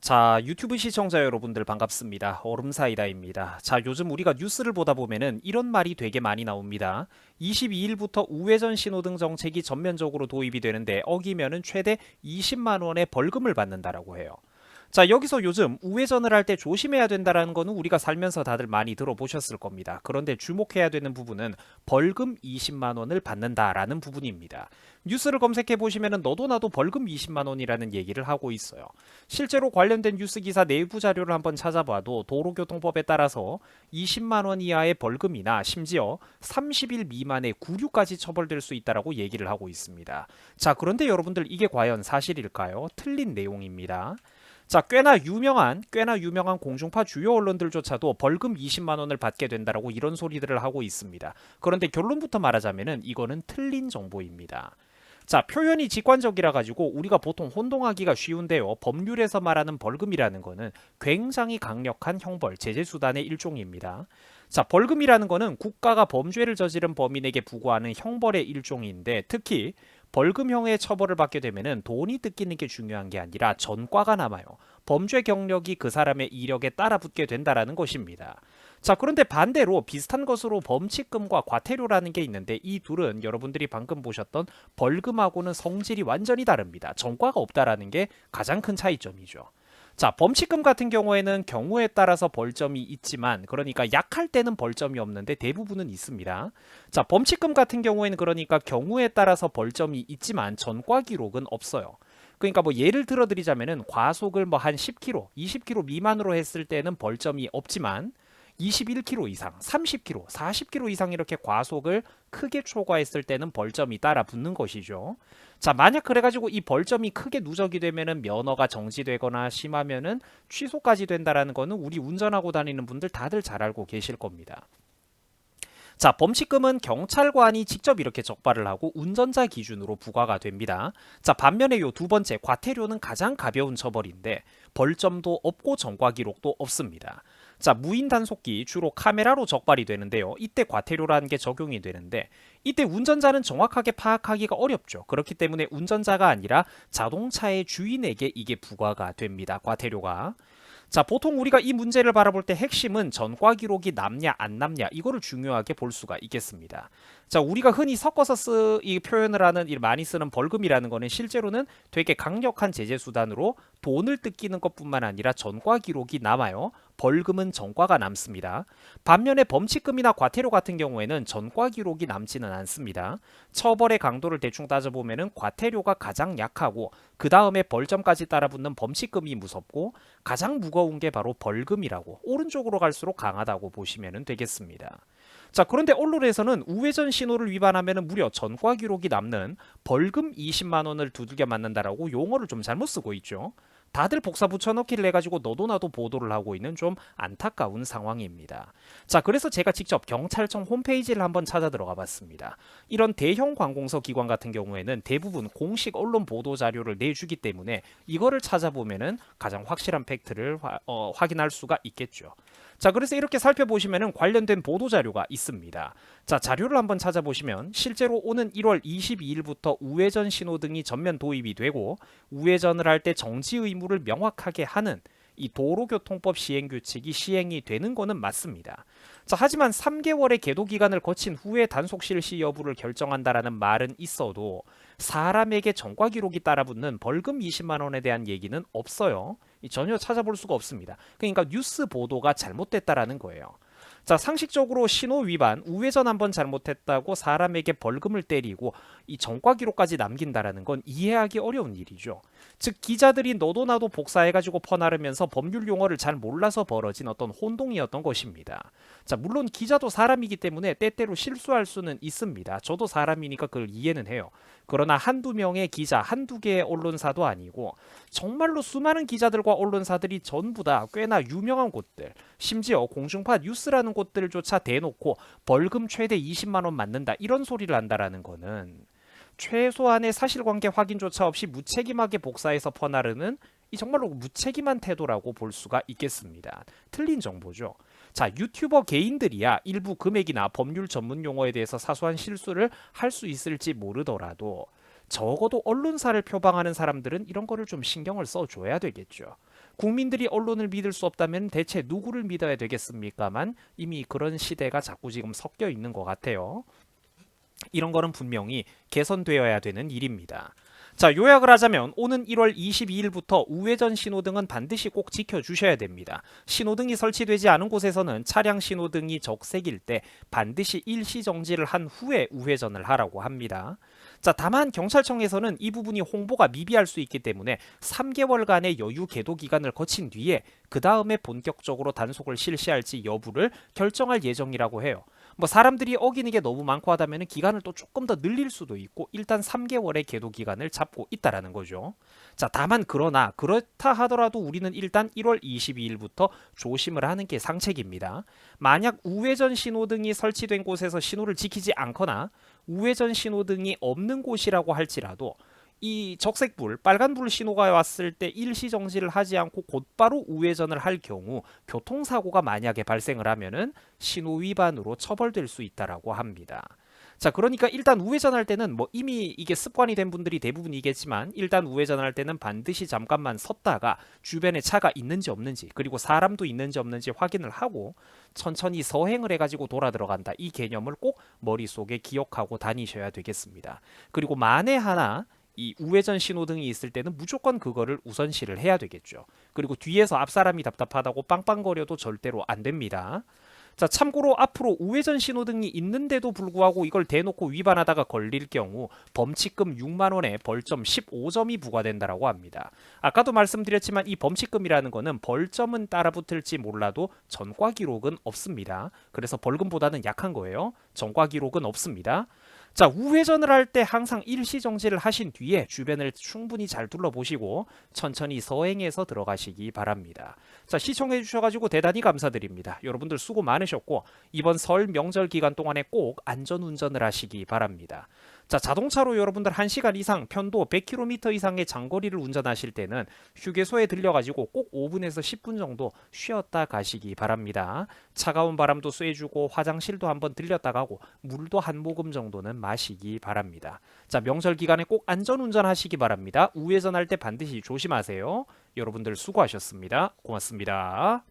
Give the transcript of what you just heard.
자, 유튜브 시청자 여러분들 반갑습니다. 얼음사이다입니다. 자, 요즘 우리가 뉴스를 보다 보면은 이런 말이 되게 많이 나옵니다. 22일부터 우회전 신호등 정책이 전면적으로 도입이 되는데 어기면은 최대 20만 원의 벌금을 받는다라고 해요. 자, 여기서 요즘 우회전을 할 때 조심해야 된다라는 거는 우리가 살면서 다들 많이 들어보셨을 겁니다. 그런데 주목해야 되는 부분은 벌금 20만 원을 받는다라는 부분입니다. 뉴스를 검색해 보시면은 너도 나도 벌금 20만 원이라는 얘기를 하고 있어요. 실제로 관련된 뉴스 기사 내부 자료를 한번 찾아봐도 도로교통법에 따라서 20만 원 이하의 벌금이나 심지어 30일 미만의 구류까지 처벌될 수 있다라고 얘기를 하고 있습니다. 자, 그런데 여러분들 이게 과연 사실일까요? 틀린 내용입니다. 자, 꽤나 유명한 공중파 주요 언론들조차도 벌금 20만 원을 받게 된다라고 이런 소리들을 하고 있습니다. 그런데 결론부터 말하자면은 이거는 틀린 정보입니다. 자, 표현이 직관적이라 가지고 우리가 보통 혼동하기가 쉬운데요. 법률에서 말하는 벌금이라는 거는 굉장히 강력한 형벌, 제재 수단의 일종입니다. 자, 벌금이라는 거는 국가가 범죄를 저지른 범인에게 부과하는 형벌의 일종인데 특히 벌금형의 처벌을 받게 되면은 돈이 뜯기는 게 중요한 게 아니라 전과가 남아요. 범죄 경력이 그 사람의 이력에 따라 붙게 된다라는 것입니다. 자, 그런데 반대로 비슷한 것으로 범칙금과 과태료라는 게 있는데 이 둘은 여러분들이 방금 보셨던 벌금하고는 성질이 완전히 다릅니다. 전과가 없다라는 게 가장 큰 차이점이죠. 자, 범칙금 같은 경우에는 경우에 따라서 벌점이 있지만 그러니까 약할 때는 벌점이 없는데 대부분은 있습니다. 자, 범칙금 같은 경우에는 그러니까 경우에 따라서 벌점이 있지만 전과 기록은 없어요. 그러니까 뭐 예를 들어 드리자면은 과속을 뭐 한 10km, 20km 미만으로 했을 때는 벌점이 없지만 21km 이상, 30km, 40km 이상 이렇게 과속을 크게 초과했을 때는 벌점이 따라 붙는 것이죠. 자, 만약 그래가지고 이 벌점이 크게 누적이 되면은 면허가 정지되거나 심하면은 취소까지 된다라는 거는 우리 운전하고 다니는 분들 다들 잘 알고 계실 겁니다. 자, 범칙금은 경찰관이 직접 이렇게 적발을 하고 운전자 기준으로 부과가 됩니다. 자, 반면에 요 두 번째 과태료는 가장 가벼운 처벌인데 벌점도 없고 전과 기록도 없습니다. 자, 무인 단속기 주로 카메라로 적발이 되는데요. 이때 과태료라는 게 적용이 되는데 이때 운전자는 정확하게 파악하기가 어렵죠. 그렇기 때문에 운전자가 아니라 자동차의 주인에게 이게 부과가 됩니다. 과태료가. 자, 보통 우리가 이 문제를 바라볼 때 핵심은 전과 기록이 남냐 안 남냐 이거를 중요하게 볼 수가 있겠습니다. 자, 우리가 흔히 섞어서 이 표현을 하는 많이 쓰는 벌금이라는 거는 실제로는 되게 강력한 제재 수단으로 돈을 뜯기는 것뿐만 아니라 전과 기록이 남아요. 벌금은 전과가 남습니다. 반면에 범칙금이나 과태료 같은 경우에는 전과 기록이 남지는 않습니다. 처벌의 강도를 대충 따져보면은 과태료가 가장 약하고 그 다음에 벌점까지 따라붙는 범칙금이 무섭고 가장 무거운 게 바로 벌금이라고 오른쪽으로 갈수록 강하다고 보시면 되겠습니다. 자, 그런데 언론에서는 우회전 신호를 위반하면 무려 전과 기록이 남는 벌금 20만 원을 두들겨 맞는다라고 용어를 좀 잘못 쓰고 있죠. 다들 복사 붙여넣기를 해가지고 너도 나도 보도를 하고 있는 좀 안타까운 상황입니다. 자, 그래서 제가 직접 경찰청 홈페이지를 한번 찾아 들어가 봤습니다. 이런 대형 관공서 기관 같은 경우에는 대부분 공식 언론 보도 자료를 내주기 때문에 이거를 찾아보면은 가장 확실한 팩트를 확인할 수가 있겠죠. 자, 그래서 이렇게 살펴보시면은 관련된 보도 자료가 있습니다. 자, 자료를 한번 찾아보시면 실제로 오는 1월 22일부터 우회전 신호등이 전면 도입이 되고 우회전을 할 때 정지 의무를 명확하게 하는 이 도로교통법 시행규칙이 시행이 되는 거는 맞습니다. 자, 하지만 3개월의 계도 기간을 거친 후에 단속 실시 여부를 결정한다라는 말은 있어도 사람에게 전과 기록이 따라붙는 벌금 20만 원에 대한 얘기는 없어요. 전혀 찾아볼 수가 없습니다. 그러니까 뉴스 보도가 잘못됐다라는 거예요. 자, 상식적으로 신호 위반, 우회전 한번 잘못했다고 사람에게 벌금을 때리고 이 전과 기록까지 남긴다라는 건 이해하기 어려운 일이죠. 즉 기자들이 너도 나도 복사해가지고 퍼나르면서 법률 용어를 잘 몰라서 벌어진 어떤 혼동이었던 것입니다. 자, 물론 기자도 사람이기 때문에 때때로 실수할 수는 있습니다. 저도 사람이니까 그걸 이해는 해요. 그러나 한두 명의 기자, 한두 개의 언론사도 아니고 정말로 수많은 기자들과 언론사들이 전부 다 꽤나 유명한 곳들, 심지어 공중파 뉴스라는 곳들조차 대놓고 벌금 최대 20만 원 맞는다 이런 소리를 한다라는 거는 최소한의 사실관계 확인조차 없이 무책임하게 복사해서 퍼나르는 이 정말로 무책임한 태도라고 볼 수가 있겠습니다. 틀린 정보죠. 자, 유튜버 개인들이야 일부 금액이나 법률 전문 용어에 대해서 사소한 실수를 할 수 있을지 모르더라도 적어도 언론사를 표방하는 사람들은 이런 거를 좀 신경을 써줘야 되겠죠. 국민들이 언론을 믿을 수 없다면 대체 누구를 믿어야 되겠습니까만 이미 그런 시대가 자꾸 지금 섞여 있는 것 같아요. 이런 거는 분명히 개선되어야 되는 일입니다. 자, 요약을 하자면 오는 1월 22일부터 우회전 신호등은 반드시 꼭 지켜주셔야 됩니다. 신호등이 설치되지 않은 곳에서는 차량 신호등이 적색일 때 반드시 일시 정지를 한 후에 우회전을 하라고 합니다. 자, 다만 경찰청에서는 이 부분이 홍보가 미비할 수 있기 때문에 3개월간의 여유 계도 기간을 거친 뒤에 그 다음에 본격적으로 단속을 실시할지 여부를 결정할 예정이라고 해요. 뭐 사람들이 어기는 게 너무 많고 하다면 기간을 또 조금 더 늘릴 수도 있고 일단 3개월의 계도 기간을 잡고 있다라는 거죠. 자, 다만 그러나 그렇다 하더라도 우리는 일단 1월 22일부터 조심을 하는 게 상책입니다. 만약 우회전 신호등이 설치된 곳에서 신호를 지키지 않거나 우회전 신호등이 없는 곳이라고 할지라도 이 적색불, 빨간불 신호가 왔을 때 일시 정지를 하지 않고 곧바로 우회전을 할 경우 교통사고가 만약에 발생을 하면은 신호 위반으로 처벌될 수 있다라고 합니다. 자, 그러니까 일단 우회전할 때는 뭐 이미 이게 습관이 된 분들이 대부분이겠지만 일단 우회전할 때는 반드시 잠깐만 섰다가 주변에 차가 있는지 없는지 그리고 사람도 있는지 없는지 확인을 하고 천천히 서행을 해가지고 돌아 들어간다. 이 개념을 꼭 머릿속에 기억하고 다니셔야 되겠습니다. 그리고 만에 하나 이 우회전 신호등이 있을 때는 무조건 그거를 우선시를 해야 되겠죠. 그리고 뒤에서 앞사람이 답답하다고 빵빵거려도 절대로 안 됩니다. 자, 참고로 앞으로 우회전 신호등이 있는데도 불구하고 이걸 대놓고 위반하다가 걸릴 경우 범칙금 6만 원에 벌점 15점이 부과된다라고 합니다. 아까도 말씀드렸지만 이 범칙금이라는 거는 벌점은 따라붙을지 몰라도 전과 기록은 없습니다. 그래서 벌금보다는 약한 거예요. 전과 기록은 없습니다. 자, 우회전을 할 때 항상 일시 정지를 하신 뒤에 주변을 충분히 잘 둘러보시고 천천히 서행해서 들어가시기 바랍니다. 자, 시청해 주셔가지고 대단히 감사드립니다. 여러분들 수고 많으셨고 이번 설 명절 기간 동안에 꼭 안전운전을 하시기 바랍니다. 자, 자동차로 여러분들 1시간 이상 편도 100km 이상의 장거리를 운전하실 때는 휴게소에 들려가지고 꼭 5분에서 10분 정도 쉬었다 가시기 바랍니다. 차가운 바람도 쐬주고 화장실도 한번 들렸다 가고 물도 한 모금 정도는 마시기 바랍니다. 자, 명절 기간에 꼭 안전운전 하시기 바랍니다. 우회전할 때 반드시 조심하세요. 여러분들 수고하셨습니다. 고맙습니다.